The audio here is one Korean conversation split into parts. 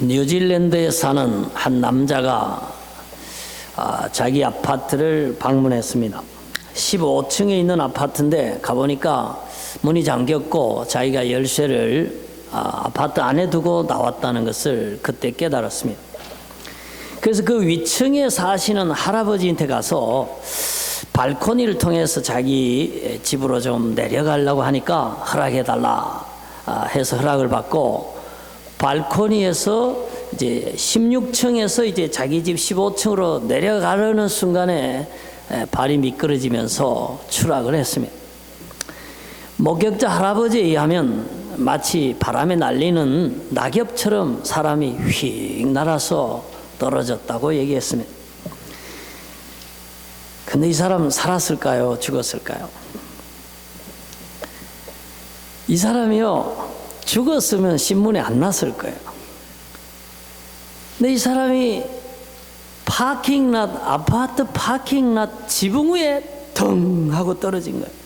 뉴질랜드에 사는 한 남자가 자기 아파트를 방문했습니다. 15층에 있는 아파트인데 가보니까 문이 잠겼고 자기가 열쇠를 아파트 안에 두고 나왔다는 것을 그때 깨달았습니다. 그래서 그 위층에 사시는 할아버지한테 가서 발코니를 통해서 자기 집으로 좀 내려가려고 하니까 허락해달라 해서 허락을 받고 발코니에서 이제 16층에서 이제 자기 집 15층으로 내려가려는 순간에 발이 미끄러지면서 추락을 했습니다. 목격자 할아버지에 의하면 마치 바람에 날리는 낙엽처럼 사람이 휙 날아서 떨어졌다고 얘기했습니다. 근데 이 사람은 살았을까요? 죽었을까요? 이 사람이요, 죽었으면 신문에 안 났을 거예요. 근데 이 사람이 아파트 파킹랏 지붕 위에 덩 하고 떨어진 거예요.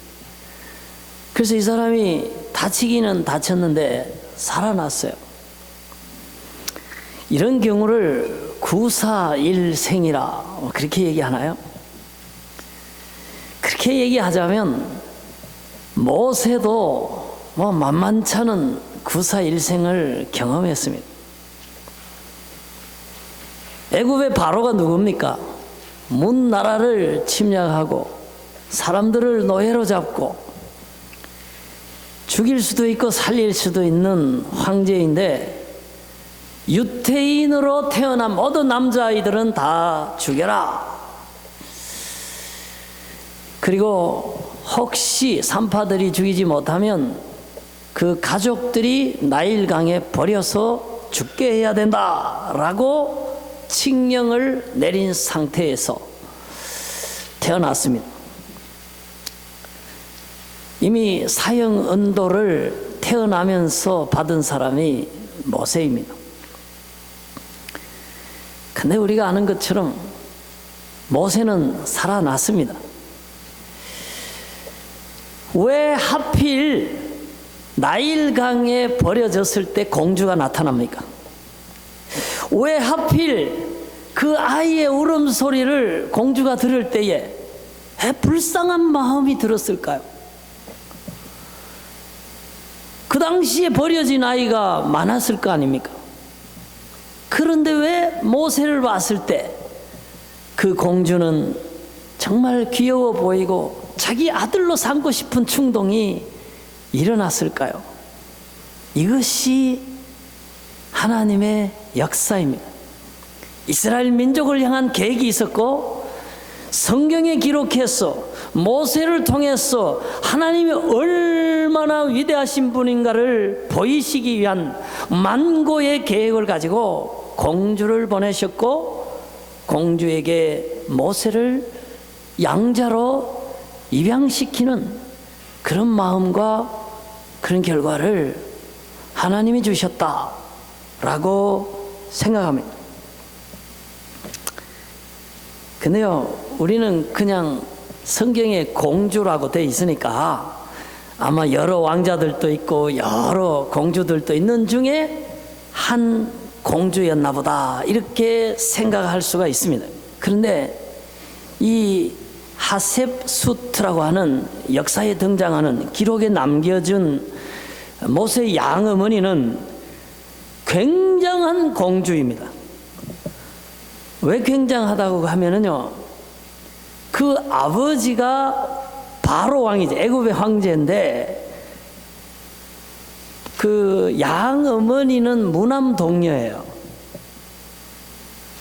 그래서 이 사람이 다치기는 다쳤는데 살아났어요. 이런 경우를 구사일생이라 그렇게 얘기하나요? 그렇게 얘기하자면 모세도 만만찮은 구사일생을 경험했습니다. 애굽의 바로가 누굽니까? 문 나라를 침략하고 사람들을 노예로 잡고 죽일 수도 있고 살릴 수도 있는 황제인데 유태인으로 태어난 모든 남자아이들은 다 죽여라. 그리고 혹시 산파들이 죽이지 못하면 그 가족들이 나일강에 버려서 죽게 해야 된다라고 칙령을 내린 상태에서 태어났습니다. 이미 사형 언도를 태어나면서 받은 사람이 모세입니다. 근데 우리가 아는 것처럼 모세는 살아났습니다. 왜 하필 나일강에 버려졌을 때 공주가 나타납니까? 왜 하필 그 아이의 울음소리를 공주가 들을 때에 불쌍한 마음이 들었을까요? 그 당시에 버려진 아이가 많았을 거 아닙니까? 그런데 왜 모세를 봤을 때 그 공주는 정말 귀여워 보이고 자기 아들로 삼고 싶은 충동이 일어났을까요? 이것이 하나님의 역사입니다. 이스라엘 민족을 향한 계획이 있었고 성경에 기록해서 모세를 통해서 하나님이 얼마나 위대하신 분인가를 보이시기 위한 만고의 계획을 가지고 공주를 보내셨고 공주에게 모세를 양자로 입양시키는 그런 마음과 그런 결과를 하나님이 주셨다라고 생각합니다. 근데요, 우리는 그냥 성경에 공주라고 돼 있으니까 아마 여러 왕자들도 있고 여러 공주들도 있는 중에 한 공주였나 보다 이렇게 생각할 수가 있습니다. 그런데 이 하셉수트라고 하는 역사에 등장하는 기록에 남겨진 모세의 양어머니는 굉장한 공주입니다. 왜 굉장하다고 하면은요, 그 아버지가 바로 왕이죠. 애굽의 황제인데 그 양어머니는 무남동녀예요.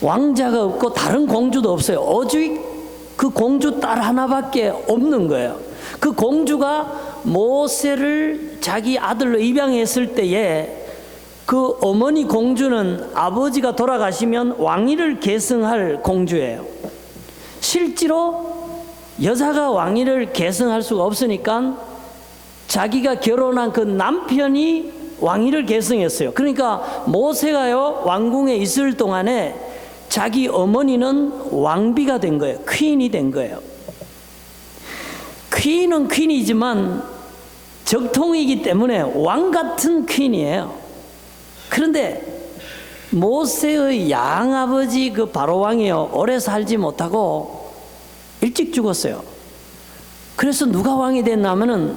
왕자가 없고 다른 공주도 없어요. 오직 그 공주 딸 하나밖에 없는 거예요. 그 공주가 모세를 자기 아들로 입양했을 때에 그 어머니 공주는 아버지가 돌아가시면 왕위를 계승할 공주예요. 실제로 여자가 왕위를 계승할 수가 없으니까 자기가 결혼한 그 남편이 왕위를 계승했어요. 그러니까 모세가요 왕궁에 있을 동안에 자기 어머니는 왕비가 된 거예요. 퀸이 된 거예요. 퀸은 퀸이지만 적통이기 때문에 왕 같은 퀸이에요. 그런데 모세의 양아버지 그 바로 왕이요, 오래 살지 못하고 일찍 죽었어요. 그래서 누가 왕이 됐냐면은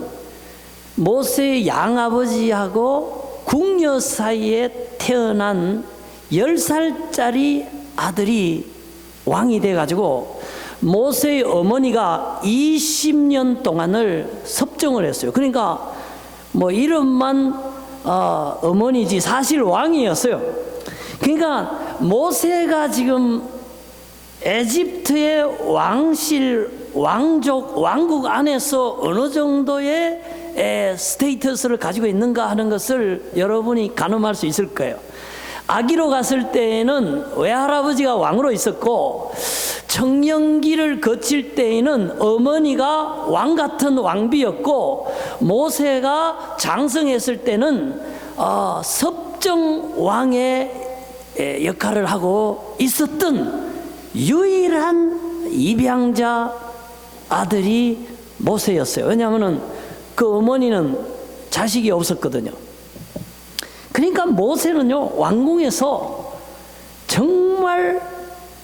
모세의 양아버지하고 궁녀 사이에 태어난 10살짜리 아들이 왕이 돼가지고 모세의 어머니가 20년 동안을 섭정을 했어요. 그러니까 뭐 이름만 어머니지 사실 왕이었어요. 그러니까 모세가 지금 에집트의 왕국 안에서 어느 정도의 스테이터스를 가지고 있는가 하는 것을 여러분이 가늠할 수 있을 거예요. 아기로 갔을 때에는 외할아버지가 왕으로 있었고, 청년기를 거칠 때에는 어머니가 왕 같은 왕비였고, 모세가 장성했을 때는 섭정 왕의 역할을 하고 있었던 유일한 입양자 아들이 모세였어요. 왜냐하면 그 어머니는 자식이 없었거든요. 그러니까 모세는요, 왕궁에서 정말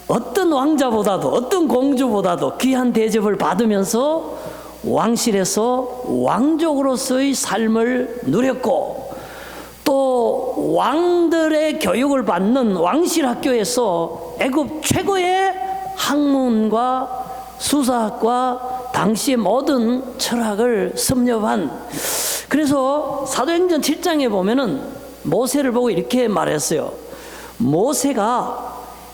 어떤 왕자보다도 어떤 공주보다도 귀한 대접을 받으면서 왕실에서 왕족으로서의 삶을 누렸고, 또 왕들의 교육을 받는 왕실 학교에서 애굽 최고의 학문과 수사학과 당시의 모든 철학을 섭렵한, 그래서 사도행전 7장에 보면은 모세를 보고 이렇게 말했어요. 모세가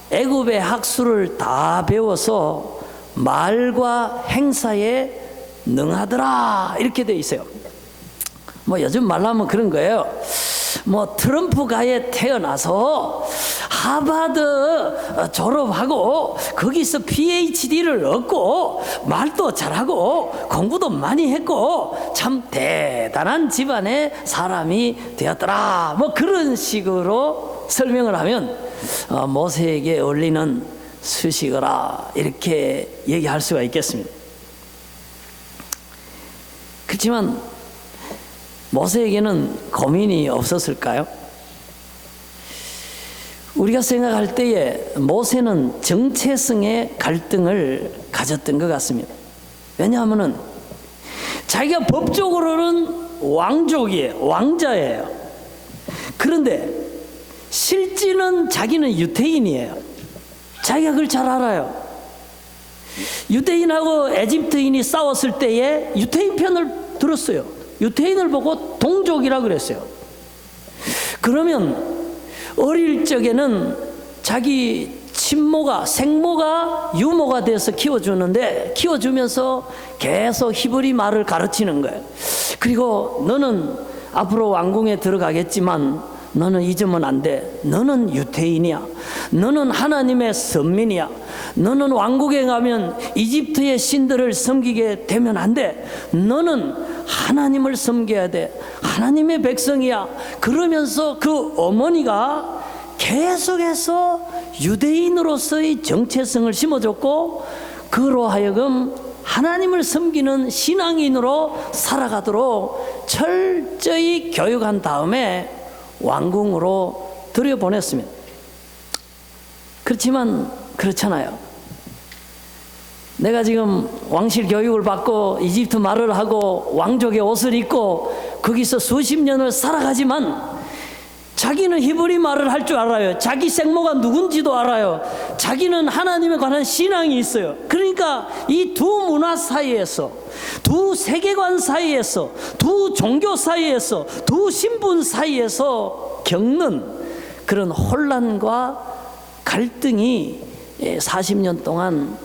애굽의 학술을 다 배워서 말과 행사에 능하더라, 이렇게 돼 있어요. 뭐 요즘 말로 하면 그런 거예요. 뭐 트럼프가에 태어나서 하버드 졸업하고 거기서 PhD를 얻고 말도 잘하고 공부도 많이 했고 참 대단한 집안의 사람이 되었더라, 뭐 그런 식으로 설명을 하면 모세에게 어울리는 수식어라, 이렇게 얘기할 수가 있겠습니다. 그렇지만 모세에게는 고민이 없었을까요? 우리가 생각할 때에 모세는 정체성의 갈등을 가졌던 것 같습니다. 왜냐하면 자기가 법적으로는 왕족이에요, 왕자예요. 그런데 실제는 자기는 유대인이에요. 자기가 그걸 잘 알아요. 유대인하고 에집트인이 싸웠을 때에 유대인 편을 들었어요. 유대인을 보고 동족이라 그랬어요. 그러면 어릴 적에는 자기 친모가, 생모가 유모가 돼서 키워주는데, 키워주면서 계속 히브리 말을 가르치는 거예요. 그리고 너는 앞으로 왕궁에 들어가겠지만 너는 잊으면 안 돼. 너는 유대인이야. 너는 하나님의 선민이야. 너는 왕국에 가면 이집트의 신들을 섬기게 되면 안 돼. 너는 하나님을 섬겨야 돼. 하나님의 백성이야. 그러면서 그 어머니가 계속해서 유대인으로서의 정체성을 심어줬고, 그로 하여금 하나님을 섬기는 신앙인으로 살아가도록 철저히 교육한 다음에 왕궁으로 들여보냈습니다. 그렇지만 그렇잖아요. 내가 지금 왕실 교육을 받고 이집트 말을 하고 왕족의 옷을 입고 거기서 수십 년을 살아가지만 자기는 히브리 말을 할 줄 알아요. 자기 생모가 누군지도 알아요. 자기는 하나님에 관한 신앙이 있어요. 그러니까 이 두 문화 사이에서, 두 세계관 사이에서, 두 종교 사이에서, 두 신분 사이에서 겪는 그런 혼란과 갈등이 40년 동안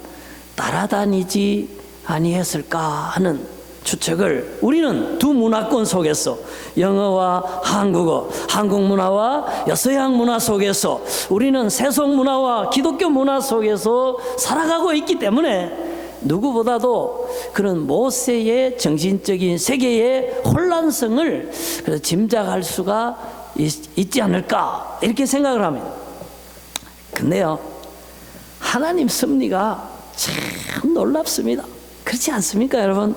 따라다니지 아니했을까 하는 추측을 우리는 두 문화권 속에서, 영어와 한국어, 한국 문화와 서양 문화 속에서, 우리는 세속 문화와 기독교 문화 속에서 살아가고 있기 때문에 누구보다도 그런 모세의 정신적인 세계의 혼란성을 짐작할 수가 있지 않을까, 이렇게 생각을 합니다. 근데요, 하나님 섭리가 참 놀랍습니다. 그렇지 않습니까, 여러분?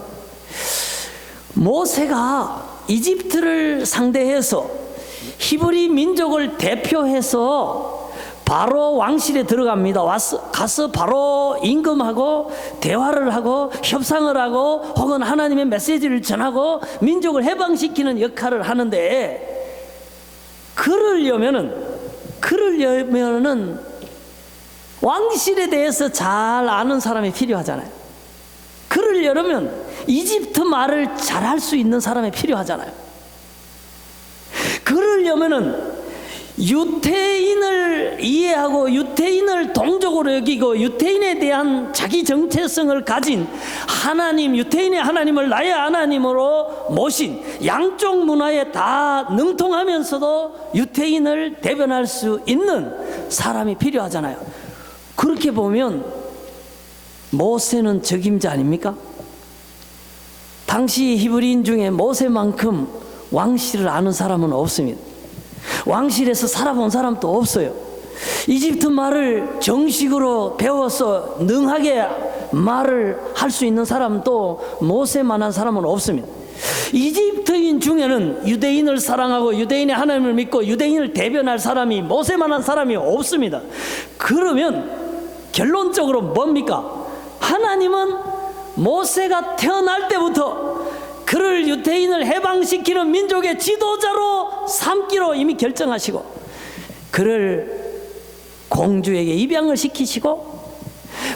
모세가 이집트를 상대해서 히브리 민족을 대표해서 바로 왕실에 들어갑니다. 가서 바로 임금하고 대화를 하고 협상을 하고 혹은 하나님의 메시지를 전하고 민족을 해방시키는 역할을 하는데, 그러려면은 왕실에 대해서 잘 아는 사람이 필요하잖아요. 그러려면 이집트 말을 잘할 수 있는 사람이 필요하잖아요. 그러려면은 유태인을 이해하고 유태인을 동족으로 여기고 유태인에 대한 자기 정체성을 가진 하나님, 유태인의 하나님을 나의 하나님으로 모신 양쪽 문화에 다 능통하면서도 유태인을 대변할 수 있는 사람이 필요하잖아요. 그렇게 보면 모세는 적임자 아닙니까? 당시 히브리인 중에 모세만큼 왕실을 아는 사람은 없습니다. 왕실에서 살아본 사람도 없어요. 이집트 말을 정식으로 배워서 능하게 말을 할 수 있는 사람도 모세만한 사람은 없습니다. 이집트인 중에는 유대인을 사랑하고 유대인의 하나님을 믿고 유대인을 대변할 사람이 모세만한 사람이 없습니다. 그러면 결론적으로 뭡니까? 하나님은 모세가 태어날 때부터 그를 유태인을 해방시키는 민족의 지도자로 삼기로 이미 결정하시고, 그를 공주에게 입양을 시키시고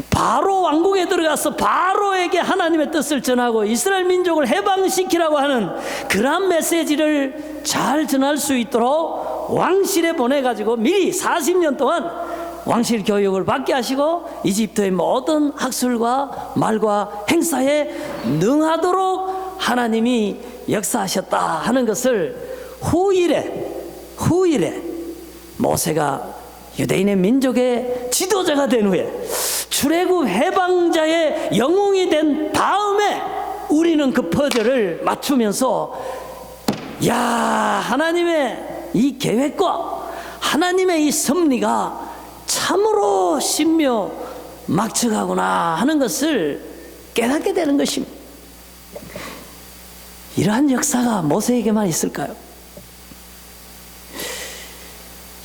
바로 왕궁에 들어가서 바로에게 하나님의 뜻을 전하고 이스라엘 민족을 해방시키라고 하는 그러한 메시지를 잘 전할 수 있도록 왕실에 보내가지고 미리 40년 동안 왕실 교육을 받게 하시고 이집트의 모든 학술과 말과 행사에 능하도록 하나님이 역사하셨다 하는 것을 후일에 모세가 유대인의 민족의 지도자가 된 후에 출애굽 해방자의 영웅이 된 다음에 우리는 그 퍼즐을 맞추면서, 야, 하나님의 이 계획과 하나님의 이 섭리가 참으로 신묘막측하구나 하는 것을 깨닫게 되는 것입니다. 이러한 역사가 모세에게만 있을까요?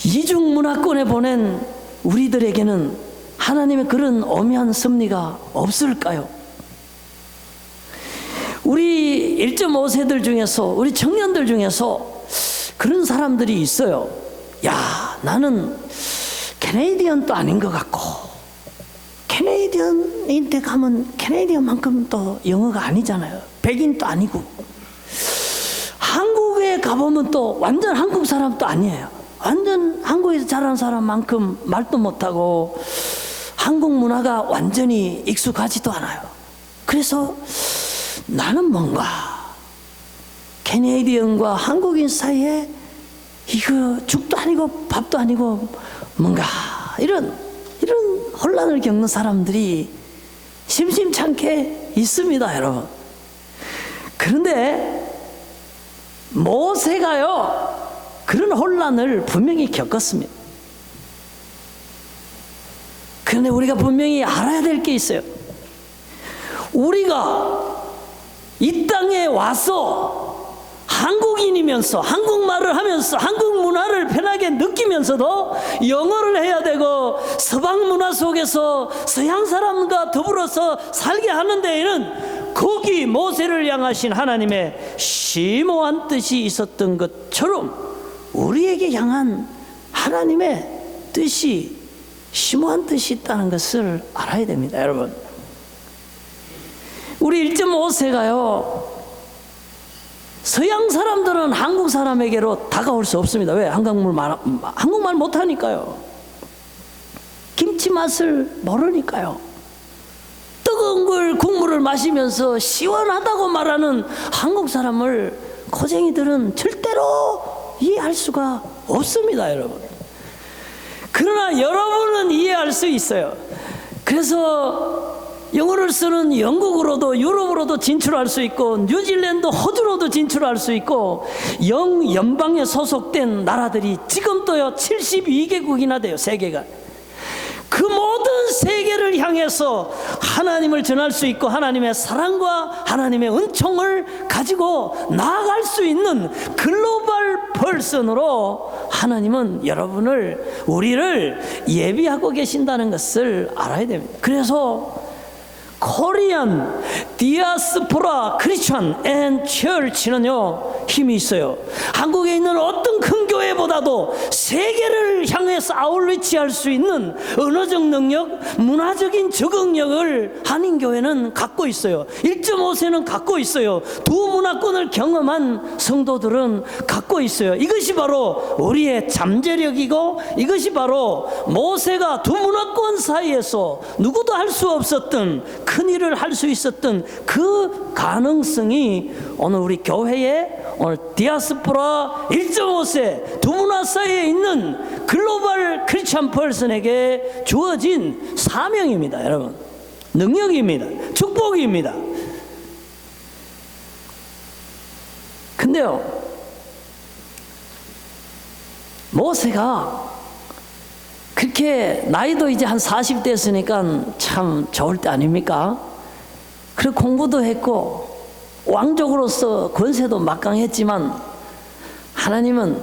이중 문화권에 보낸 우리들에게는 하나님의 그런 오묘한 섭리가 없을까요? 우리 1.5세들 중에서, 우리 청년들 중에서 그런 사람들이 있어요. 야, 나는 캐네디언도 아닌 것 같고, 캐네디언인데 가면 캐네디언만큼 또 영어가 아니잖아요. 백인도 아니고, 한국에 가보면 또 완전 한국 사람도 아니에요. 완전 한국에서 자란 사람만큼 말도 못하고 한국 문화가 완전히 익숙하지도 않아요. 그래서 나는 뭔가 캐네디언과 한국인 사이에 이거 죽도 아니고 밥도 아니고 뭔가 이런 혼란을 겪는 사람들이 심심찮게 있습니다, 여러분. 그런데 모세가요, 그런 혼란을 분명히 겪었습니다. 그런데 우리가 분명히 알아야 될 게 있어요. 우리가 이 땅에 와서 한국인이면서 한국말을 하면서 한국 문화를 편하게 느끼면서도 영어를 해야 되고 서방 문화 속에서 서양 사람과 더불어서 살게 하는 데에는 거기 모세를 향하신 하나님의 심오한 뜻이 있었던 것처럼 우리에게 향한 하나님의 뜻이, 심오한 뜻이 있다는 것을 알아야 됩니다, 여러분. 우리 1.5세가요, 서양 사람들은 한국 사람에게로 다가올 수 없습니다. 왜? 한국말 못하니까요. 김치 맛을 모르니까요. 뜨거운 걸 국물을 마시면서 시원하다고 말하는 한국 사람을 고쟁이들은 절대로 이해할 수가 없습니다, 여러분. 그러나 여러분은 이해할 수 있어요. 그래서 영어를 쓰는 영국으로도 유럽으로도 진출할 수 있고 뉴질랜드, 호주로도 진출할 수 있고 영연방에 소속된 나라들이 지금도요 72개국이나 돼요, 세계가. 그 모든 세계를 향해서 하나님을 전할 수 있고 하나님의 사랑과 하나님의 은총을 가지고 나아갈 수 있는 글로벌 퍼슨으로 하나님은 여러분을, 우리를 예비하고 계신다는 것을 알아야 됩니다. 그래서 코리안 디아스포라 크리스천 앤 처치는요 힘이 있어요. 한국에 있는 어떤 큰 교회보다도 세계를 향해서 아울리치할 수 있는 언어적 능력, 문화적인 적응력을 한인교회는 갖고 있어요. 1.5세는 갖고 있어요. 두 문화권을 경험한 성도들은 갖고 있어요. 이것이 바로 우리의 잠재력이고, 이것이 바로 모세가 두 문화권 사이에서 누구도 할 수 없었던 큰 일을 할 수 있었던 그 가능성이 오늘 우리 교회에, 오늘 디아스포라 1.5세 두 문화 사이에 있는 글로벌 크리스천 퍼슨에게 주어진 사명입니다. 여러분, 능력입니다. 축복입니다. 근데요, 모세가 그렇게 나이도 이제 한 40 됐으니까 참 좋을 때 아닙니까? 그래 공부도 했고 왕족으로서 권세도 막강했지만 하나님은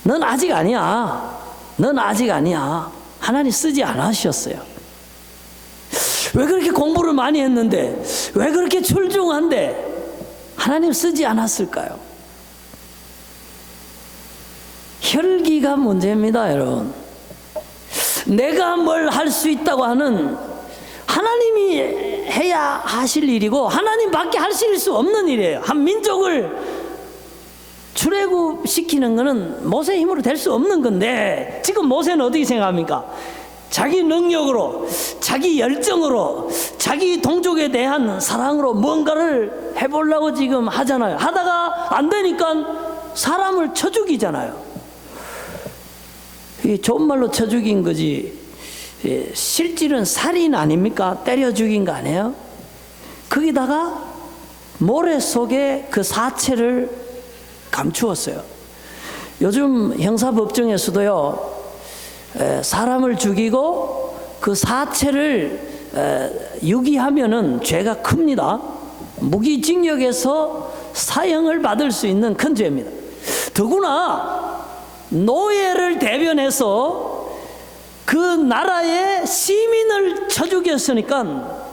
넌 아직 아니야. 넌 아직 아니야. 하나님 쓰지 않으셨어요. 왜 그렇게 공부를 많이 했는데, 왜 그렇게 출중한데 하나님 쓰지 않았을까요? 혈기가 문제입니다, 여러분. 내가 뭘 할 수 있다고 하는, 하나님이 해야 하실 일이고 하나님밖에 하실 수 없는 일이에요. 한 민족을 출애굽시키는 것은 모세의 힘으로 될 수 없는 건데, 지금 모세는 어떻게 생각합니까? 자기 능력으로, 자기 열정으로, 자기 동족에 대한 사랑으로 뭔가를 해보려고 지금 하잖아요. 하다가 안 되니까 사람을 쳐 죽이잖아요. 이게 좋은 말로 쳐 죽인 거지, 실질은 살인 아닙니까? 때려 죽인 거 아니에요? 거기다가 모래 속에 그 사체를 감추었어요. 요즘 형사법정에서도요, 사람을 죽이고 그 사체를 유기하면은 죄가 큽니다. 무기징역에서 사형을 받을 수 있는 큰 죄입니다. 더구나 노예를 대변해서 그 나라의 시민을 쳐 죽였으니까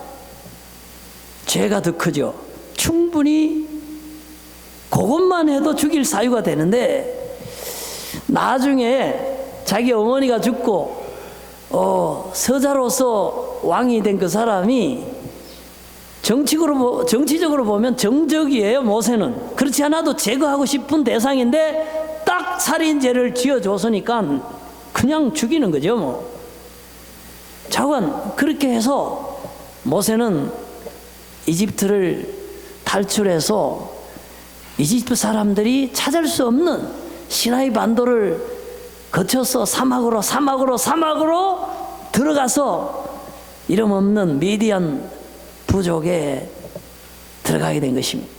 죄가 더 크죠. 충분히 그것만 해도 죽일 사유가 되는데, 나중에 자기 어머니가 죽고 서자로서 왕이 된 그 사람이 정치적으로 보면 정적이에요. 모세는 그렇지 않아도 제거하고 싶은 대상인데 딱 살인죄를 지어줬으니까 그냥 죽이는 거죠. 뭐 자관 그렇게 해서 모세는 이집트를 탈출해서 이집트 사람들이 찾을 수 없는 시나이 반도를 거쳐서 사막으로 들어가서 이름 없는 미디안 부족에 들어가게 된 것입니다.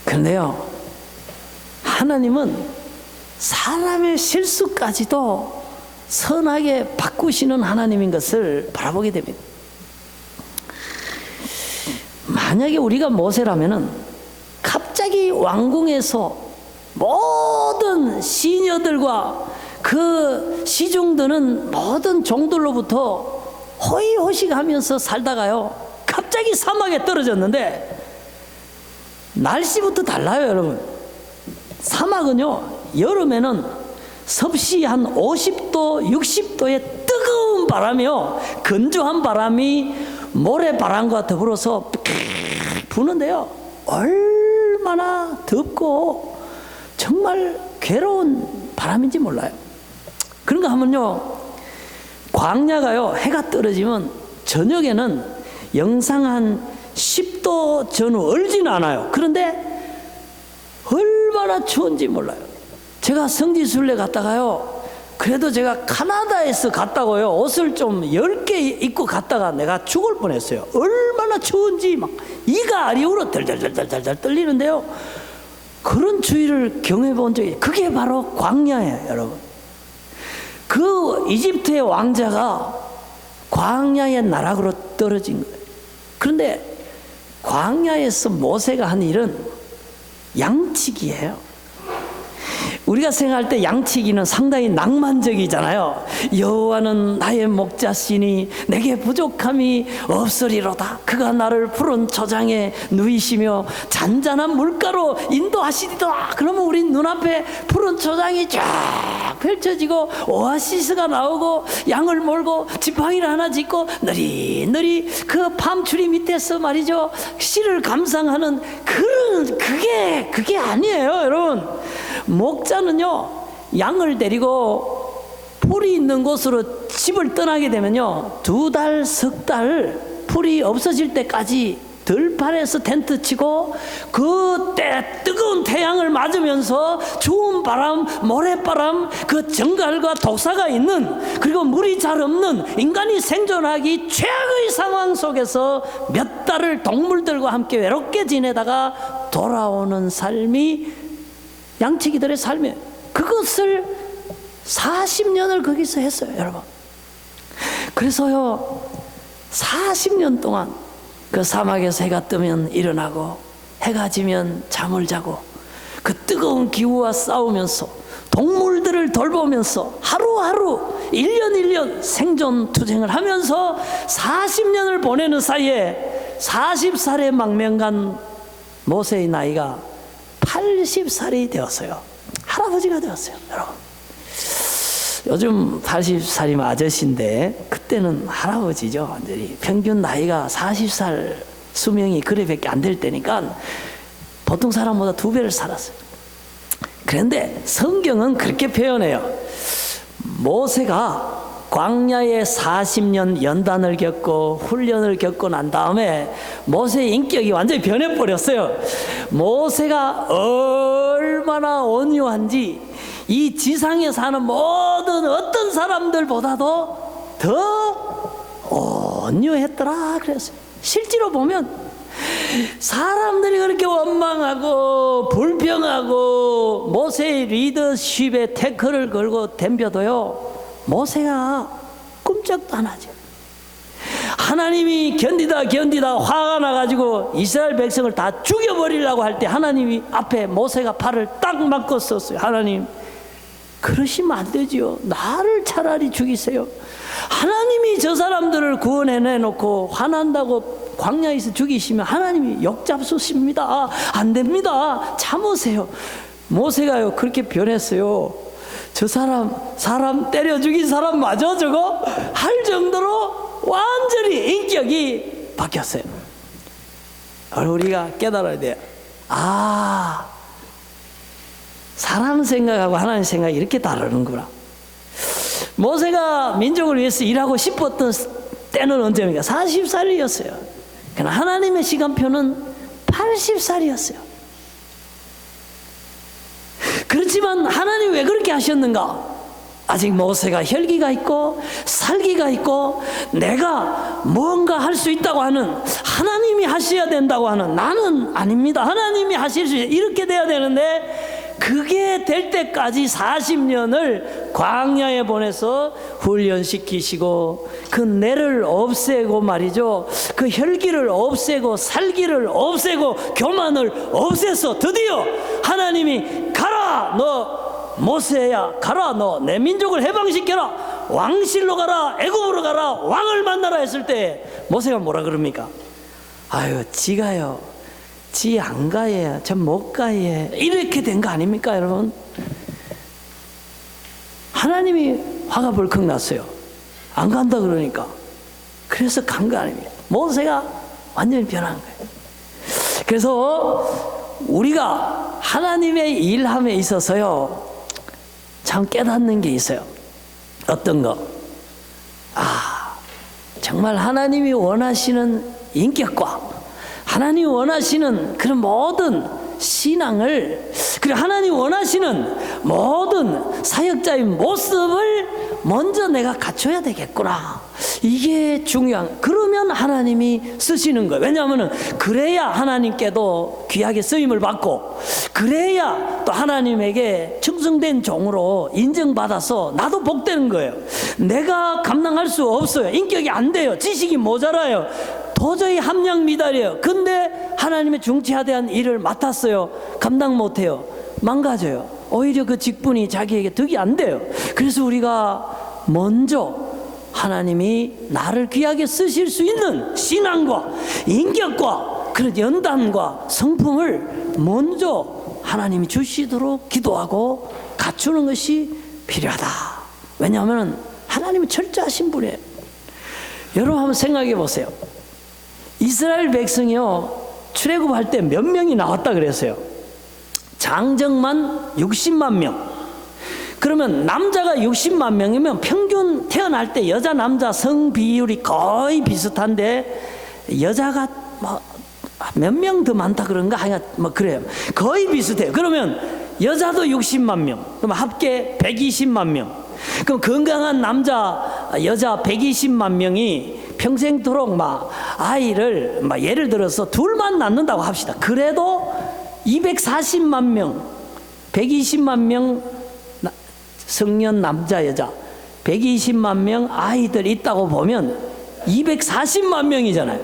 그런데요, 하나님은 사람의 실수까지도 선하게 바꾸시는 하나님인 것을 바라보게 됩니다. 만약에 우리가 모세라면은 갑자기 왕궁에서 모든 시녀들과 그 시중드는 모든 종들로부터 호의호식하면서 살다가요, 갑자기 사막에 떨어졌는데, 날씨부터 달라요, 여러분. 사막은요, 여름에는 섭씨 한 50도, 60도의 뜨거운 바람이요, 건조한 바람이 모래바람과 더불어서 부는데요, 얼마나 덥고 정말 괴로운 바람인지 몰라요. 그런가 하면요, 광야가요, 해가 떨어지면 저녁에는 영상 한 10도 전후 얼지는 않아요. 그런데 얼마나 추운지 몰라요. 제가 성지순례 갔다가요, 그래도 제가 카나다에서 갔다고요, 옷을 좀 10개 입고 갔다가 내가 죽을 뻔했어요. 얼마나 추운지 막 이가 아리우로 덜덜덜덜 떨리는데요, 그런 추위를 경험해 본 적이, 그게 바로 광야예요, 여러분. 그 이집트의 왕자가 광야의 나락으로 떨어진 거예요. 그런데 광야에서 모세가 한 일은 양치기예요. 우리가 생각할 때 양치기는 상당히 낭만적이잖아요. 여호와는 나의 목자시니 내게 부족함이 없으리로다. 그가 나를 푸른 초장에 누이시며 잔잔한 물가로 인도하시리로다. 그러면 우리 눈앞에 푸른 초장이 쫙 펼쳐지고 오아시스가 나오고 양을 몰고 지팡이를 하나 짚고 느리느리 그 밤추리 밑에서 말이죠, 씨를 감상하는 그게 아니에요, 여러분. 목자는요, 양을 데리고 풀이 있는 곳으로 집을 떠나게 되면요, 2달, 3달 풀이 없어질 때까지 들판에서 텐트 치고 그때 뜨거운 태양을 맞으면서 추운 바람, 모래바람, 그 정갈과 독사가 있는, 그리고 물이 잘 없는 인간이 생존하기 최악의 상황 속에서 몇 달을 동물들과 함께 외롭게 지내다가 돌아오는 삶이 양치기들의 삶이에요. 그것을 40년을 거기서 했어요, 여러분. 그래서요, 40년 동안 그 사막에서 해가 뜨면 일어나고 해가 지면 잠을 자고 그 뜨거운 기후와 싸우면서 동물들을 돌보면서 하루하루 1년 생존 투쟁을 하면서 40년을 보내는 사이에 40살의 망명간 모세의 나이가 80살이 되었어요. 할아버지가 되었어요, 여러분. 요즘 80살이면 아저씨인데 그때는 할아버지죠. 완전히 평균 나이가 40살 수명이 그래밖에 안 될 때니까 보통 사람보다 2배를 살았어요. 그런데 성경은 그렇게 표현해요. 모세가 광야에 40년 연단을 겪고 훈련을 겪고 난 다음에 모세의 인격이 완전히 변해버렸어요. 모세가 얼마나 온유한지 이 지상에 사는 모든 어떤 사람들보다도 더 온유했더라 그랬어요. 실제로 보면 사람들이 그렇게 원망하고 불평하고 모세의 리더십에 태클을 걸고 덤벼도요, 모세가 꼼짝도 안 하죠. 하나님이 견디다 화가 나가지고 이스라엘 백성을 다 죽여버리려고 할 때 하나님이 앞에 모세가 팔을 딱 맞고 썼어요. 하나님, 그러시면 안 되지요. 나를 차라리 죽이세요. 하나님이 저 사람들을 구원해내놓고 화난다고 광야에서 죽이시면 하나님이 역잡수십니다. 안 됩니다. 참으세요. 모세가요, 그렇게 변했어요. 저 사람 때려 죽인 사람 마저 저거 할 정도로 완전히 인격이 바뀌었어요. 우리가 깨달아야 돼요. 사람 생각하고 하나님 생각이 이렇게 다르는구나. 모세가 민족을 위해서 일하고 싶었던 때는 언제입니까? 40살이었어요. 그러나 하나님의 시간표는 80살이었어요. 그렇지만 하나님 왜 그렇게 하셨는가? 아직 모세가 혈기가 있고 살기가 있고 내가 뭔가 할 수 있다고 하는, 하나님이 하셔야 된다고 하는, 나는 아닙니다. 하나님이 하실 수 있어요. 이렇게 돼야 되는데 그게 될 때까지 40년을 광야에 보내서 훈련시키시고 그 뇌를 없애고 말이죠, 그 혈기를 없애고 살기를 없애고 교만을 없애서 드디어 하나님이 가라, 너 모세야, 가라, 너 내 민족을 해방시켜라, 왕실로 가라, 애굽으로 가라, 왕을 만나라 했을 때 모세가 뭐라 그럽니까? 아유, 지가요, 지 안 가예, 전 못 가예, 이렇게 된 거 아닙니까, 여러분? 하나님이 화가 벌컥 났어요. 안 간다 그러니까. 그래서 간 거 아닙니까? 모세가 완전히 변한 거예요. 그래서 우리가 하나님의 일함에 있어서요, 참 깨닫는 게 있어요. 어떤 거? 정말 하나님이 원하시는 인격과 하나님이 원하시는 그런 모든 신앙을, 그리고 하나님이 원하시는 모든 사역자의 모습을 먼저 내가 갖춰야 되겠구나. 이게 중요한. 그러면 하나님이 쓰시는 거예요. 왜냐하면 그래야 하나님께도 귀하게 쓰임을 받고, 그래야 또 하나님에게 충성된 종으로 인정받아서 나도 복되는 거예요. 내가 감당할 수 없어요. 인격이 안 돼요. 지식이 모자라요. 도저히 함량 미달이에요. 근데 하나님의 중지하대한 일을 맡았어요. 감당 못해요. 망가져요. 오히려 그 직분이 자기에게 득이 안 돼요. 그래서 우리가 먼저 하나님이 나를 귀하게 쓰실 수 있는 신앙과 인격과 그런 연단과 성품을 먼저 하나님이 주시도록 기도하고 갖추는 것이 필요하다. 왜냐하면 하나님은 철저하신 분이에요. 여러분 한번 생각해 보세요. 이스라엘 백성이요, 출애굽할 때 몇 명이 나왔다 그랬어요? 장정만 60만 명. 그러면 남자가 60만 명이면 평균 태어날 때 여자 남자 성 비율이 거의 비슷한데 여자가 몇 명 더 많다 그런가? 하여간 그래요. 거의 비슷해요. 그러면 여자도 60만 명, 그럼 합계 120만 명. 그럼 건강한 남자 여자 120만 명이 평생토록 아이를 예를 들어서 둘만 낳는다고 합시다. 그래도 240만 명, 120만 명 성년 남자 여자 120만 명 아이들 있다고 보면 240만 명이잖아요.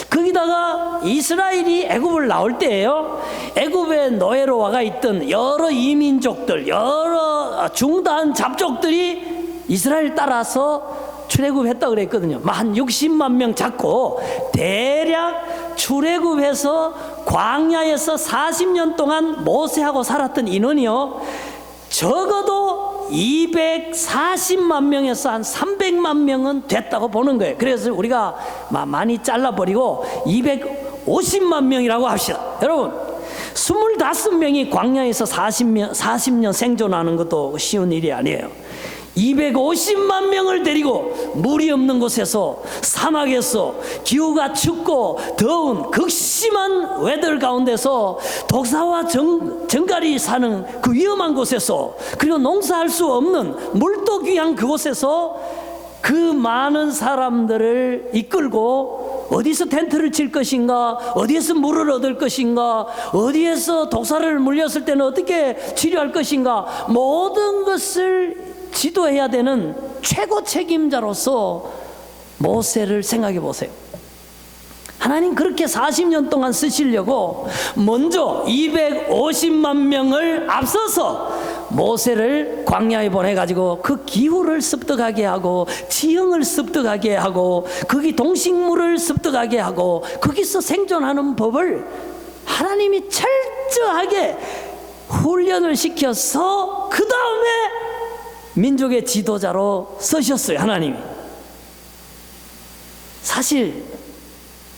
거기다가 이스라엘이 애굽을 나올 때예요. 애굽에 노예로 와가 있던 여러 이민족들, 여러 중다한 잡족들이 이스라엘 따라서 출애굽했다 그랬거든요. 한 60만 명 잡고 대략 출애굽해서 광야에서 40년 동안 모세하고 살았던 인원이요, 적어도 240만 명에서 한 300만 명은 됐다고 보는 거예요. 그래서 우리가 많이 잘라버리고 250만 명이라고 합시다. 여러분 25명이 광야에서 40년 생존하는 것도 쉬운 일이 아니에요. 250만 명을 데리고 물이 없는 곳에서, 사막에서, 기후가 춥고 더운 극심한 웨더 가운데서, 독사와 정갈이 사는 그 위험한 곳에서, 그리고 농사할 수 없는 물도 귀한 그곳에서 그 많은 사람들을 이끌고 어디서 텐트를 칠 것인가, 어디에서 물을 얻을 것인가, 어디에서 독사를 물렸을 때는 어떻게 치료할 것인가, 모든 것을 지도해야 되는 최고 책임자로서 모세를 생각해 보세요. 하나님 그렇게 40년 동안 쓰시려고 먼저 250만 명을 앞서서 모세를 광야에 보내가지고 그 기후를 습득하게 하고, 지형을 습득하게 하고, 거기 동식물을 습득하게 하고, 거기서 생존하는 법을 하나님이 철저하게 훈련을 시켜서 그 다음에 민족의 지도자로 쓰셨어요. 하나님이. 사실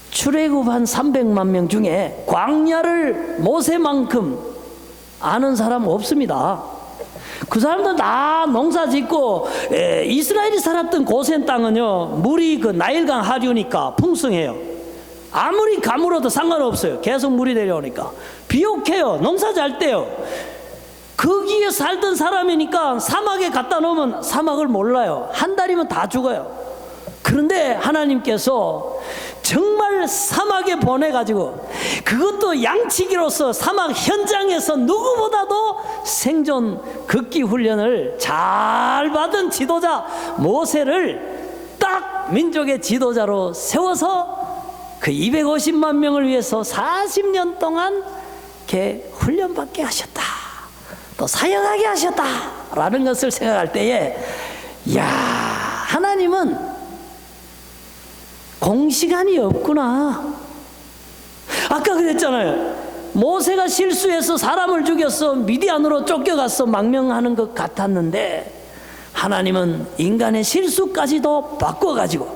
출애굽한 300만 명 중에 광야를 모세만큼 아는 사람 없습니다. 그 사람들 다 농사 짓고, 이스라엘이 살았던 고센 땅은요, 물이 그 나일강 하류니까 풍성해요. 아무리 가물어도 상관없어요. 계속 물이 내려오니까. 비옥해요. 농사 잘 때요. 거기에 살던 사람이니까 사막에 갖다 놓으면 사막을 몰라요. 한 달이면 다 죽어요. 그런데 하나님께서 정말 사막에 보내가지고, 그것도 양치기로서 사막 현장에서 누구보다도 생존 극기 훈련을 잘 받은 지도자 모세를 딱 민족의 지도자로 세워서 그 250만 명을 위해서 40년 동안 이렇게 훈련받게 하셨다, 또 사역하게 하셨다라는 것을 생각할 때에, 야, 하나님은 공시간이 없구나. 아까 그랬잖아요. 모세가 실수해서 사람을 죽여서 미디안으로 쫓겨가서 망명하는 것 같았는데, 하나님은 인간의 실수까지도 바꿔가지고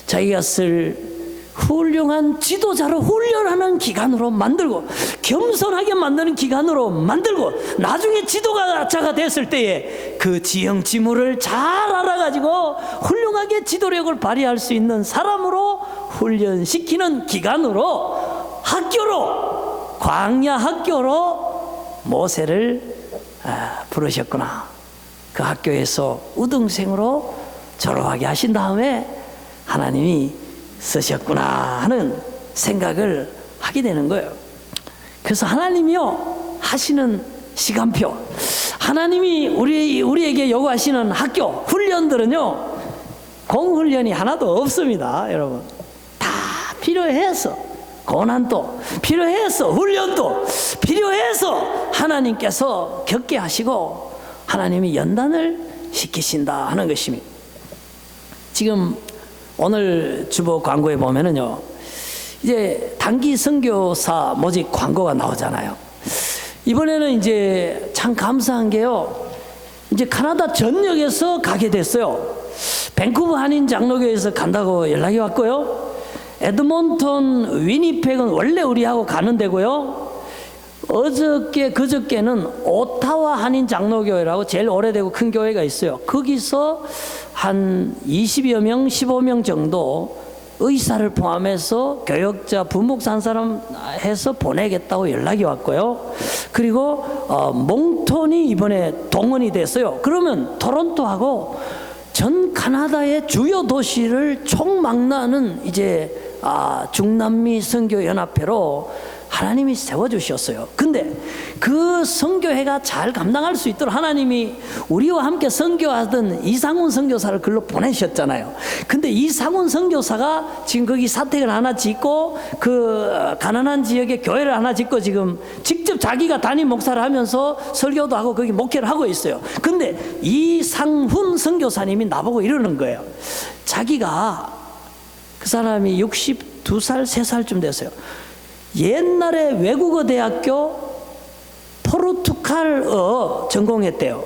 자기가 쓸 훌륭한 지도자로 훈련하는 기간으로 만들고, 겸손하게 만드는 기간으로 만들고, 나중에 지도자가 됐을 때에 그 지형 지물을 잘 알아가지고 훌륭하게 지도력을 발휘할 수 있는 사람으로 훈련시키는 기간으로, 학교로, 광야 학교로 모세를 부르셨구나. 그 학교에서 우등생으로 졸업하게 하신 다음에 하나님이 쓰셨구나 하는 생각을 하게 되는 거예요. 그래서 하나님이요, 하시는 시간표, 하나님이 우리에게 요구하시는 학교, 훈련들은요, 공훈련이 하나도 없습니다. 여러분, 다 필요해서, 고난도 필요해서, 훈련도 필요해서 하나님께서 겪게 하시고 하나님이 연단을 시키신다 하는 것입니다. 지금 오늘 주보 광고에 보면은요, 이제 단기 선교사 모집 광고가 나오잖아요. 이번에는 이제 참 감사한 게요, 이제 카나다 전역에서 가게 됐어요. 밴쿠버 한인 장로교에서 간다고 연락이 왔고요. 에드몬턴 위니펙은 원래 우리하고 가는 데고요. 그저께는 오타와 한인 장로교회라고 제일 오래되고 큰 교회가 있어요. 거기서 한 20여 명, 15명 정도 의사를 포함해서 교역자, 부목사 한 사람 해서 보내겠다고 연락이 왔고요. 그리고 몽톤이 이번에 동원이 됐어요. 그러면 토론토하고 전 카나다의 주요 도시를 총망라하는 이제 중남미 선교연합회로 하나님이 세워주셨어요. 근데 그 선교회가 잘 감당할 수 있도록 하나님이 우리와 함께 선교하던 이상훈 선교사를 글로 보내셨잖아요. 근데 이상훈 선교사가 지금 거기 사택을 하나 짓고 그 가난한 지역에 교회를 하나 짓고 지금 직접 자기가 담임 목사를 하면서 설교도 하고 거기 목회를 하고 있어요. 근데 이상훈 선교사님이 나보고 이러는 거예요. 자기가, 그 사람이 62살, 3살쯤 됐어요. 옛날에 외국어 대학교 포르투갈어 전공했대요.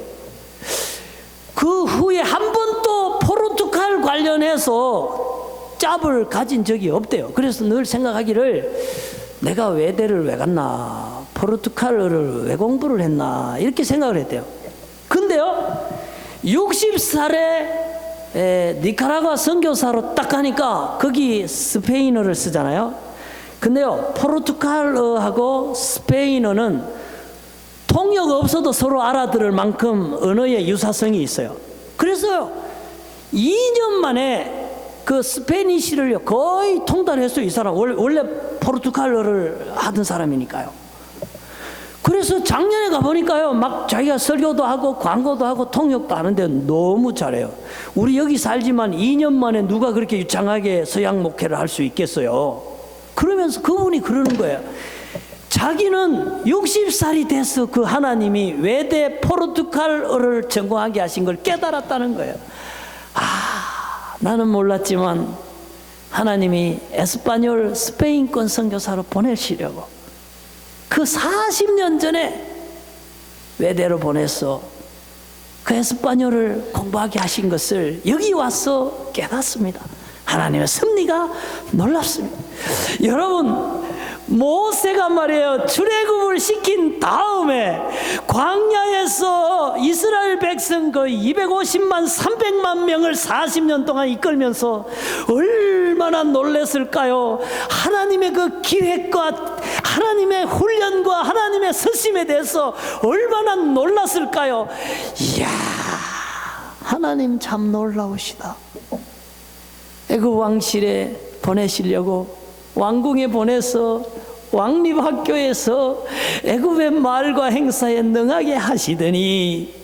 그 후에 한 번도 포르투갈 관련해서 짭을 가진 적이 없대요. 그래서 늘 생각하기를, 내가 외대를 왜 갔나, 포르투갈어를 왜 공부를 했나, 이렇게 생각을 했대요. 근데요, 60살에 니카라과 선교사로 딱 가니까 거기 스페인어를 쓰잖아요. 근데요, 포르투갈어하고 스페인어는 통역 없어도 서로 알아들을 만큼 언어의 유사성이 있어요. 그래서요, 2년 만에 그 스페니쉬를 거의 통달했어요. 이 사람 원래 포르투갈어를 하던 사람이니까요. 그래서 작년에 가보니까요, 막 자기가 설교도 하고 광고도 하고 통역도 하는데 너무 잘해요. 우리 여기 살지만 2년 만에 누가 그렇게 유창하게 서양 목회를 할 수 있겠어요. 그러면서 그분이 그러는 거예요. 자기는 60살이 돼서 그 하나님이 외대 포르투갈어를 전공하게 하신 걸 깨달았다는 거예요. 나는 몰랐지만 하나님이 에스파뇰 스페인권 선교사로 보내시려고 그 40년 전에 외대로 보내서 그 에스파뇰을 공부하게 하신 것을 여기 와서 깨닫습니다. 하나님의 섭리가 놀랍습니다. 여러분, 모세가 말이에요, 출애굽을 시킨 다음에 광야에서 이스라엘 백성 거의 250만 300만 명을 40년 동안 이끌면서 얼마나 놀랐을까요? 하나님의 그 기획과 하나님의 훈련과 하나님의 서심에 대해서 얼마나 놀랐을까요? 이야, 하나님 참 놀라우시다. 애굽 왕실에 보내시려고 왕궁에 보내서 왕립학교에서 애굽의 말과 행사에 능하게 하시더니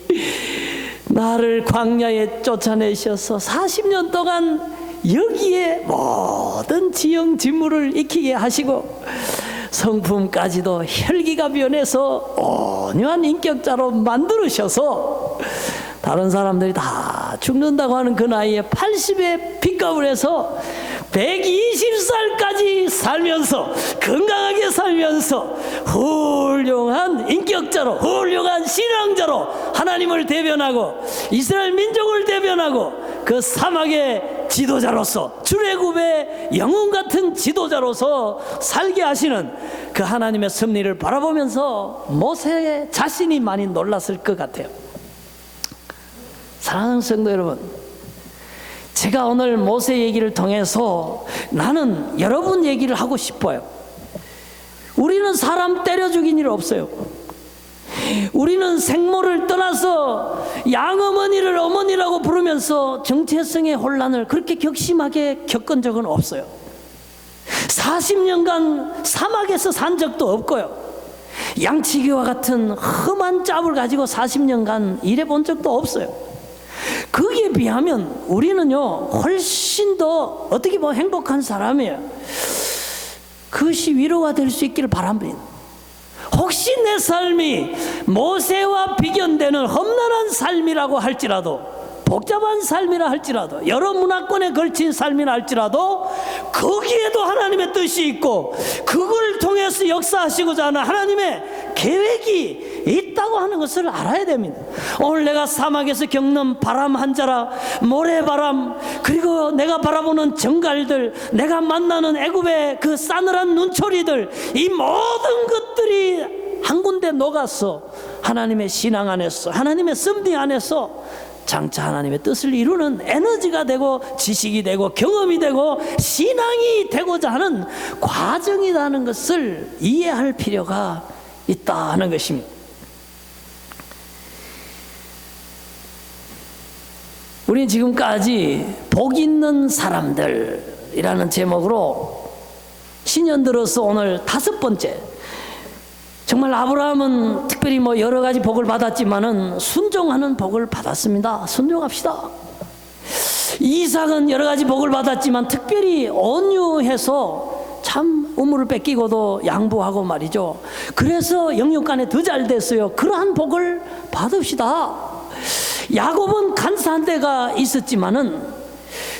나를 광야에 쫓아내셔서 40년 동안 여기에 모든 지형지물을 익히게 하시고 성품까지도 혈기가 변해서 온유한 인격자로 만들으셔서 다른 사람들이 다 죽는다고 하는 그 나이에 80에 빚값을 해서 120살까지 살면서 건강하게 살면서 훌륭한 인격자로, 훌륭한 신앙자로 하나님을 대변하고 이스라엘 민족을 대변하고 그 사막의 지도자로서, 출애굽의 영웅 같은 지도자로서 살게 하시는 그 하나님의 섭리를 바라보면서 모세 자신이 많이 놀랐을 것 같아요. 사랑하는 성도 여러분, 제가 오늘 모세 얘기를 통해서 나는 여러분 얘기를 하고 싶어요. 우리는 사람 때려 죽인 일 없어요. 우리는 생모를 떠나서 양어머니를 어머니라고 부르면서 정체성의 혼란을 그렇게 격심하게 겪은 적은 없어요. 40년간 사막에서 산 적도 없고요. 양치기와 같은 험한 짭을 가지고 40년간 일해본 적도 없어요. 거기에 비하면 우리는요 훨씬 더 어떻게 보면 행복한 사람이에요. 그것이 위로가 될 수 있기를 바랍니다. 혹시 내 삶이 모세와 비견되는 험난한 삶이라고 할지라도, 복잡한 삶이라 할지라도, 여러 문화권에 걸친 삶이라 할지라도 거기에도 하나님의 뜻이 있고 그걸 통해서 역사하시고자 하는 하나님의 계획이 있다고 하는 것을 알아야 됩니다. 오늘 내가 사막에서 겪는 바람 한 자락, 모래바람, 그리고 내가 바라보는 정갈들, 내가 만나는 애굽의 그 싸늘한 눈초리들, 이 모든 것들이 한 군데 녹아서 하나님의 신앙 안에서, 하나님의 섭리 안에서 장차 하나님의 뜻을 이루는 에너지가 되고 지식이 되고 경험이 되고 신앙이 되고자 하는 과정이라는 것을 이해할 필요가 있다는 것입니다. 우리는 지금까지 복 있는 사람들이라는 제목으로 신년 들어서 오늘 5번째, 정말 아브라함은 특별히 여러 가지 복을 받았지만은 순종하는 복을 받았습니다. 순종합시다. 이삭은 여러 가지 복을 받았지만 특별히 온유해서 참 우물을 뺏기고도 양보하고 말이죠. 그래서 영육간에 더 잘 됐어요. 그러한 복을 받읍시다. 야곱은 간사한 데가 있었지만은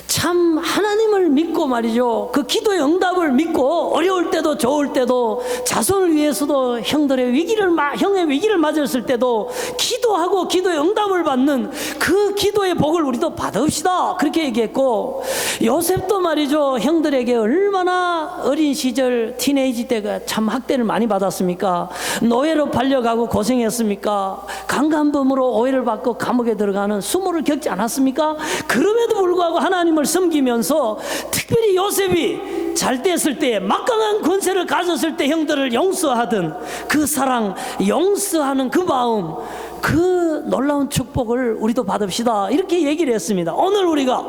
참 하나님을 믿고 말이죠, 그 기도의 응답을 믿고 어려울 때도 좋을 때도 자손을 위해서도 형의 위기를 맞았을 때도 기도하고 기도의 응답을 받는 그 기도의 복을 우리도 받읍시다, 그렇게 얘기했고, 요셉도 말이죠, 형들에게 얼마나 어린 시절 티네이지 때가 참 학대를 많이 받았습니까? 노예로 팔려가고 고생했습니까? 강간범으로 오해를 받고 감옥에 들어가는 수모를 겪지 않았습니까? 그럼에도 불구하고 하나님을 섬기면서 특별히 요셉이 잘 됐을 때, 막강한 권세를 가졌을 때 형들을 용서하던 그 사랑, 용서하는 그 마음, 그 놀라운 축복을 우리도 받읍시다, 이렇게 얘기를 했습니다. 오늘 우리가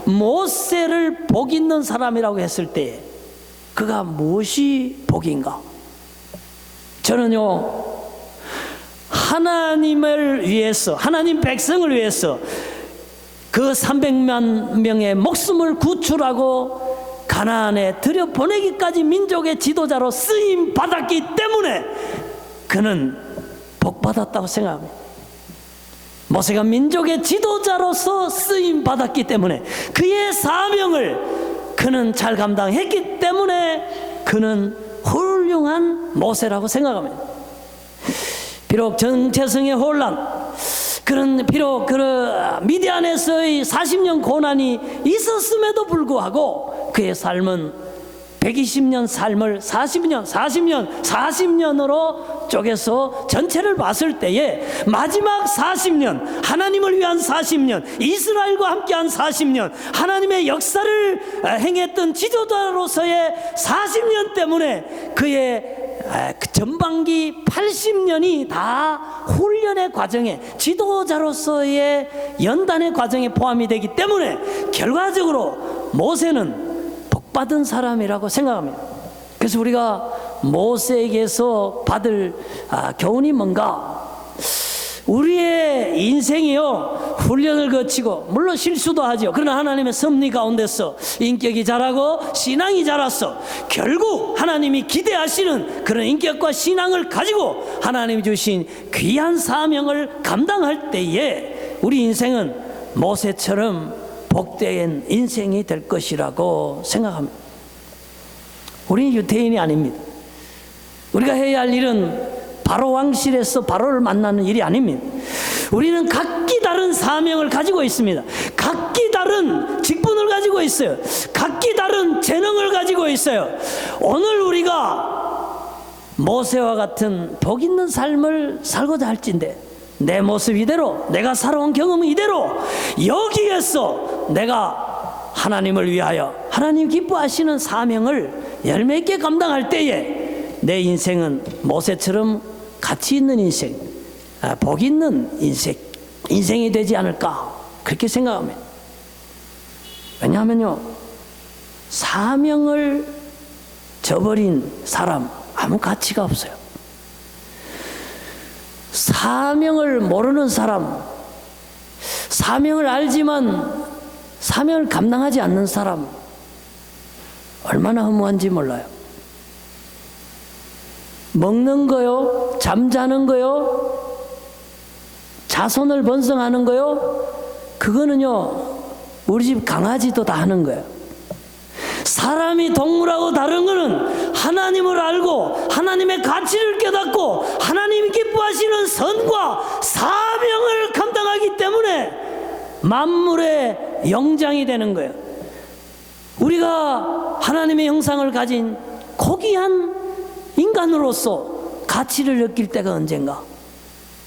모세를 복 있는 사람이라고 했을 때 그가 무엇이 복인가? 저는요, 하나님을 위해서, 하나님 백성을 위해서 그 300만 명의 목숨을 구출하고 가나안에 들여보내기까지 민족의 지도자로 쓰임 받았기 때문에 그는 복받았다고 생각합니다. 모세가 민족의 지도자로서 쓰임 받았기 때문에, 그의 사명을 그는 잘 감당했기 때문에 그는 훌륭한 모세라고 생각합니다. 비록 정체성의 혼란, 그런 비록 미디안에서의 40년 고난이 있었음에도 불구하고 그의 삶은 120년 삶을 40년으로 쪼개서 전체를 봤을 때에 마지막 40년, 하나님을 위한 40년, 이스라엘과 함께한 40년, 하나님의 역사를 행했던 지도자로서의 40년 때문에 그의 전반기 80년이 다 훈련의 과정에, 지도자로서의 연단의 과정에 포함이 되기 때문에 결과적으로 모세는 복받은 사람이라고 생각합니다. 그래서 우리가 모세에게서 받을 교훈이 뭔가? 우리의 인생이요, 훈련을 거치고 물론 실수도 하죠. 그러나 하나님의 섭리 가운데서 인격이 자라고 신앙이 자랐어. 결국 하나님이 기대하시는 그런 인격과 신앙을 가지고 하나님이 주신 귀한 사명을 감당할 때에 우리 인생은 모세처럼 복된 인생이 될 것이라고 생각합니다. 우리는 유태인이 아닙니다. 우리가 해야 할 일은 바로 왕실에서 바로를 만나는 일이 아닙니다. 우리는 각기 다른 사명을 가지고 있습니다. 각기 다른 직분을 가지고 있어요. 각기 다른 재능을 가지고 있어요. 오늘 우리가 모세와 같은 복 있는 삶을 살고자 할진데, 내 모습 이대로, 내가 살아온 경험 이대로 여기에서 내가 하나님을 위하여 하나님 기뻐하시는 사명을 열매 있게 감당할 때에 내 인생은 모세처럼 가치 있는 인생, 복 있는 인생이 되지 않을까, 그렇게 생각합니다. 왜냐하면요, 사명을 저버린 사람 아무 가치가 없어요. 사명을 모르는 사람, 사명을 알지만 사명을 감당하지 않는 사람, 얼마나 허무한지 몰라요. 먹는 거요, 잠자는 거요, 자손을 번성하는 거요, 그거는요 우리 집 강아지도 다 하는 거예요. 사람이 동물하고 다른 거는 하나님을 알고 하나님의 가치를 깨닫고 하나님이 기뻐하시는 선과 사명을 감당하기 때문에 만물의 영장이 되는 거예요. 우리가 하나님의 형상을 가진 고귀한 인간으로서 가치를 느낄 때가 언젠가?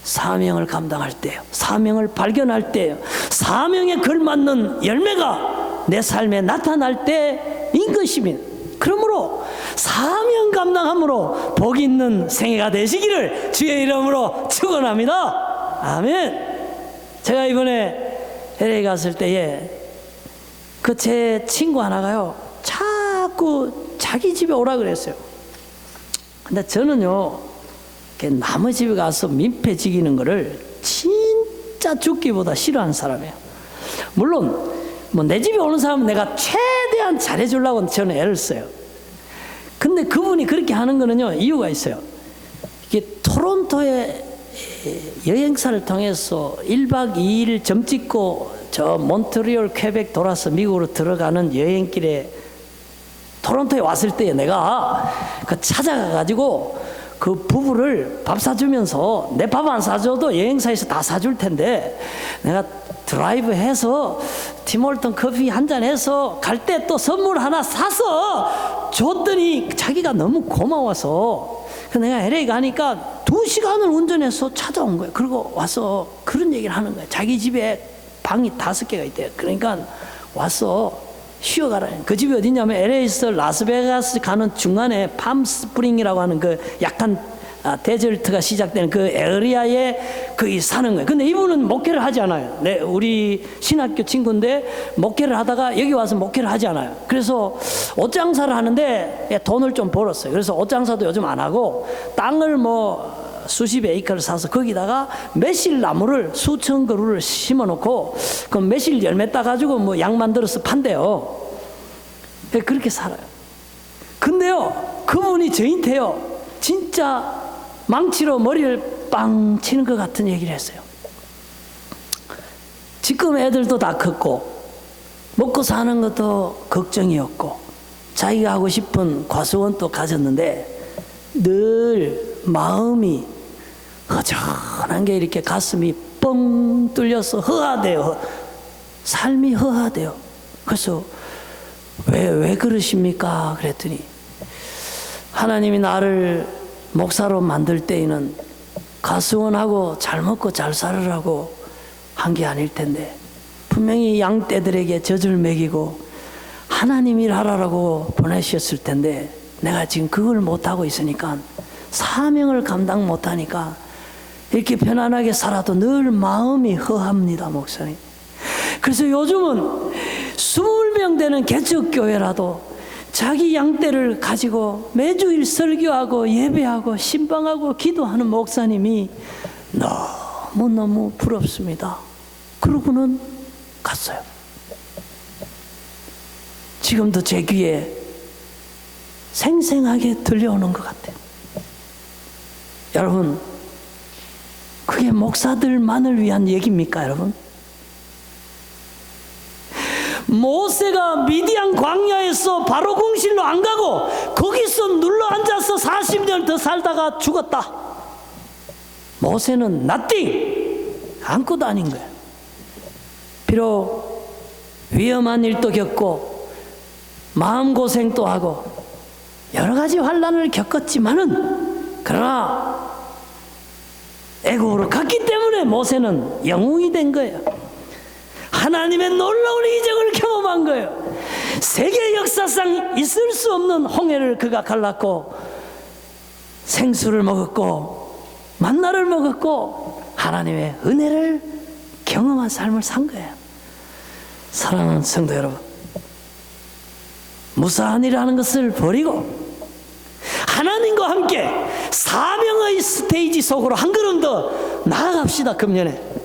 사명을 감당할 때요, 사명을 발견할 때요, 사명에 걸맞는 열매가 내 삶에 나타날 때인 것입니다. 그러므로 사명 감당함으로 복 있는 생애가 되시기를 주의 이름으로 축원합니다. 아멘. 제가 이번에 LA 갔을 때에 그 제 친구 하나가요 자꾸 자기 집에 오라 그랬어요. 근데 저는요 남의 집에 가서 민폐 지기는 거를 진짜 죽기보다 싫어하는 사람이에요. 물론 뭐 내 집에 오는 사람은 내가 최대한 잘해주려고 저는 애를 써요. 근데 그분이 그렇게 하는 거는요 이유가 있어요. 이게 토론토에 여행사를 통해서 1박 2일 점 찍고 저 몬트리올 퀘벡 돌아서 미국으로 들어가는 여행길에 토론토에 왔을 때 내가 그 찾아가가지고 그 부부를 밥 사주면서 내 밥 안 사줘도 여행사에서 다 사줄 텐데 내가 드라이브 해서 팀홀턴 커피 한잔 해서 갈 때 또 선물 하나 사서 줬더니 자기가 너무 고마워서 내가 LA 가니까 2시간을 운전해서 찾아온 거예요. 그리고 와서 그런 얘기를 하는 거예요. 자기 집에 방이 5개가 있대요. 그러니까 와서 쉬어가라. 그 집이 어디냐면 LA에서 라스베가스 가는 중간에 팜스프링이라고 하는 그 약간 데절트가 시작되는 그 에어리아에 거기 사는 거예요. 근데 이분은 목회를 하지 않아요. 우리 신학교 친구인데 목회를 하다가 여기 와서 목회를 하지 않아요. 그래서 옷장사를 하는데 돈을 좀 벌었어요. 그래서 옷장사도 요즘 안 하고 땅을 뭐 수십 에이커를 사서 거기다가 매실 나무를 수천 그루를 심어 놓고 그 매실 열매 따가지고 뭐 약 만들어서 판대요. 그렇게 살아요. 근데요 그분이 저한테요 진짜 망치로 머리를 빵 치는 것 같은 얘기를 했어요. 지금 애들도 다 컸고 먹고 사는 것도 걱정이 없고 자기가 하고 싶은 과수원도 가졌는데 늘 마음이 허전한 게 이렇게 가슴이 뻥 뚫려서 허하대요. 삶이 허하대요. 그래서 왜 그러십니까? 그랬더니 하나님이 나를 목사로 만들 때에는 가수원하고 잘 먹고 잘 살으라고 한 게 아닐 텐데 분명히 양떼들에게 젖을 먹이고 하나님 일하라고 보내셨을 텐데 내가 지금 그걸 못하고 있으니까 사명을 감당 못하니까 이렇게 편안하게 살아도 늘 마음이 허합니다, 목사님. 그래서 요즘은 20명 되는 개척교회라도 자기 양떼를 가지고 매주일 설교하고 예배하고 신방하고 기도하는 목사님이 너무너무 부럽습니다. 그러고는 갔어요. 지금도 제 귀에 생생하게 들려오는 것 같아요. 여러분, 그게 목사들만을 위한 얘기입니까, 여러분? 모세가 미디안 광야에서 바로 궁실로 안 가고 거기서 눌러 앉아서 40년 더 살다가 죽었다. 모세는 nothing 안고 다닌 거예요. 비록 위험한 일도 겪고 마음고생도 하고 여러 가지 환난을 겪었지만은 그러나 애국으로 갔기 때문에 모세는 영웅이 된 거예요. 하나님의 놀라운 이적을 경험한 거예요. 세계 역사상 있을 수 없는 홍해를 그가 갈랐고 생수를 먹었고 만나를 먹었고 하나님의 은혜를 경험한 삶을 산 거예요. 사랑하는 성도 여러분, 무사한 일을 하는 것을 버리고 하나님과 함께 사명의 스테이지 속으로 한 걸음 더 나아갑시다. 금년에